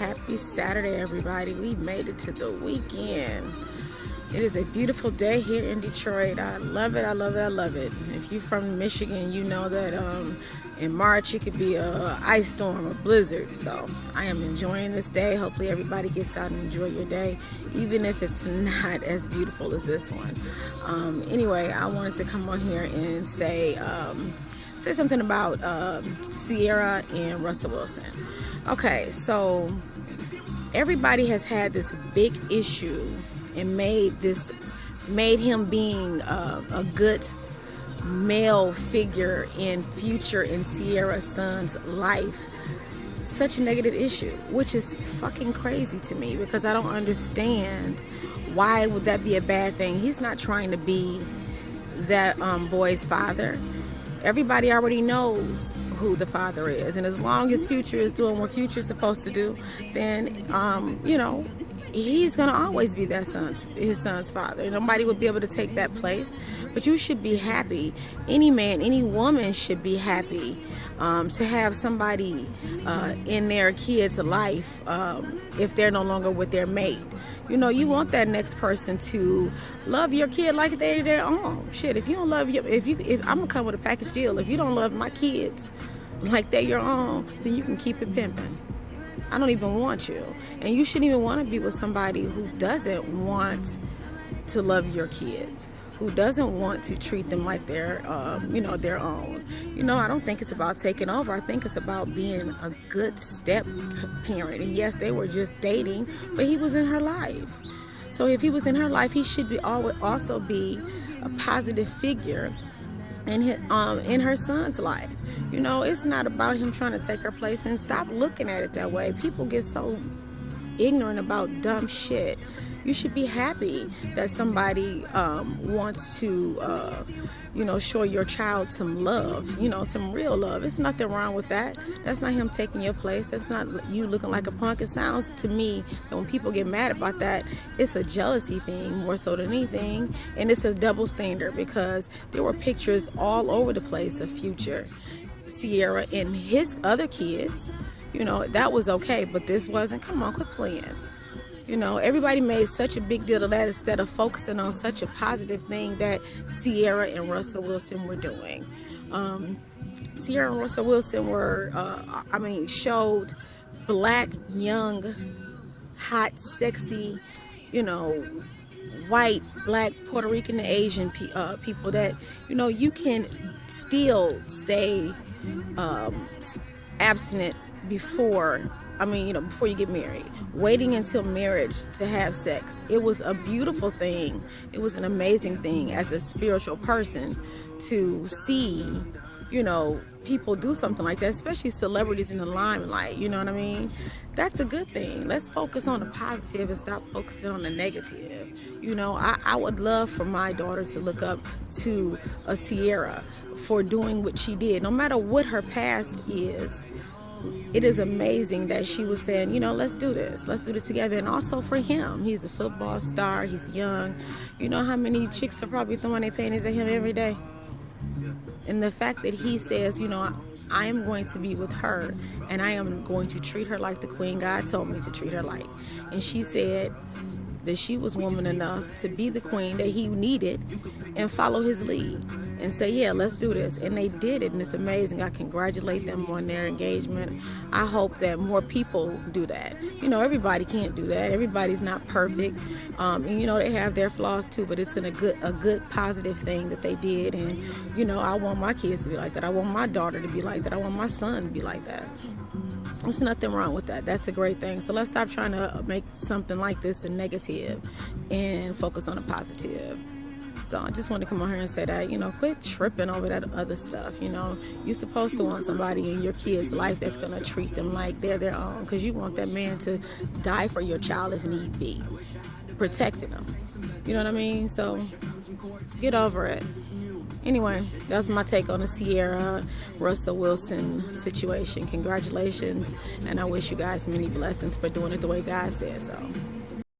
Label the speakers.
Speaker 1: Happy Saturday, everybody. We made it to the weekend. It is a beautiful day here in Detroit. I love it. I love it. I love it. If you're from Michigan, you know that in March it could be a ice storm, a blizzard. So I am enjoying this day. Hopefully everybody gets out and enjoy your day, even if it's not as beautiful as this one. Anyway, I wanted to come on here and say something about Ciara and Russell Wilson. Okay, so everybody has had this big issue and made him being a good male figure in Ciara's son's life such a negative issue, which is fucking crazy to me, because I don't understand why would that be a bad thing. He's not trying to be that boy's father. Everybody already knows who the father is, and as long as Future is doing what Future's supposed to do, then you know, he's gonna always be his son's father. Nobody would be able to take that place. But you should be happy. Any man, any woman should be happy to have somebody in their kid's life if they're no longer with their mate. You know, you want that next person to love your kid like they're their own. Shit, if you don't love if I'm gonna come with a package deal. If you don't love my kids like they're your own, then you can keep it pimping. I don't even want you. And you shouldn't even want to be with somebody who doesn't want to love your kids, who doesn't want to treat them like they're, their own. You know, I don't think it's about taking over. I think it's about being a good step parent. And yes, they were just dating, but he was in her life. So if he was in her life, he should also be a positive figure in her son's life. You know, it's not about him trying to take her place, and stop looking at it that way. People get so ignorant about dumb shit. You should be happy that somebody wants to, show your child some love, some real love. There's nothing wrong with that. That's not him taking your place. That's not you looking like a punk. It sounds to me that when people get mad about that, it's a jealousy thing more so than anything. And it's a double standard, because there were pictures all over the place of Future, Ciara, and his other kids. You know, that was okay, but this wasn't. Come on, quit playing. You know, everybody made such a big deal of that instead of focusing on such a positive thing that Ciara and Russell Wilson were doing. Ciara and Russell Wilson showed black, young, hot, sexy, white, black, Puerto Rican, and Asian people that, you can still stay abstinent before you get married. Waiting until marriage to have sex. It was a beautiful thing. It was an amazing thing as a spiritual person to see, people do something like that, especially celebrities in the limelight. You know what I mean? That's a good thing. Let's focus on the positive and stop focusing on the negative. I would love for my daughter to look up to a Ciara for doing what she did, no matter what her past is. It is amazing that she was saying, let's do this together. And also for him, he's a football star, he's young. You know how many chicks are probably throwing their panties at him every day? And the fact that he says, I am going to be with her, and I am going to treat her like the queen God told me to treat her like. And she said that she was woman enough to be the queen that he needed and follow his lead and say, yeah, let's do this. And they did it, and it's amazing. I congratulate them on their engagement. I hope that more people do that. Everybody can't do that. Everybody's not perfect. And they have their flaws too, but it's a good positive thing that they did. And I want my kids to be like that. I want my daughter to be like that. I want my son to be like that. There's nothing wrong with that. That's a great thing. So let's stop trying to make something like this a negative and focus on the positive. So I just want to come on here and say that, quit tripping over that other stuff. You're supposed to want somebody in your kid's life that's going to treat them like they're their own, because you want that man to die for your child if need be, protecting them. You know what I mean? So get over it. Anyway, that's my take on the Ciara Russell Wilson situation. Congratulations, and I wish you guys many blessings for doing it the way God said so.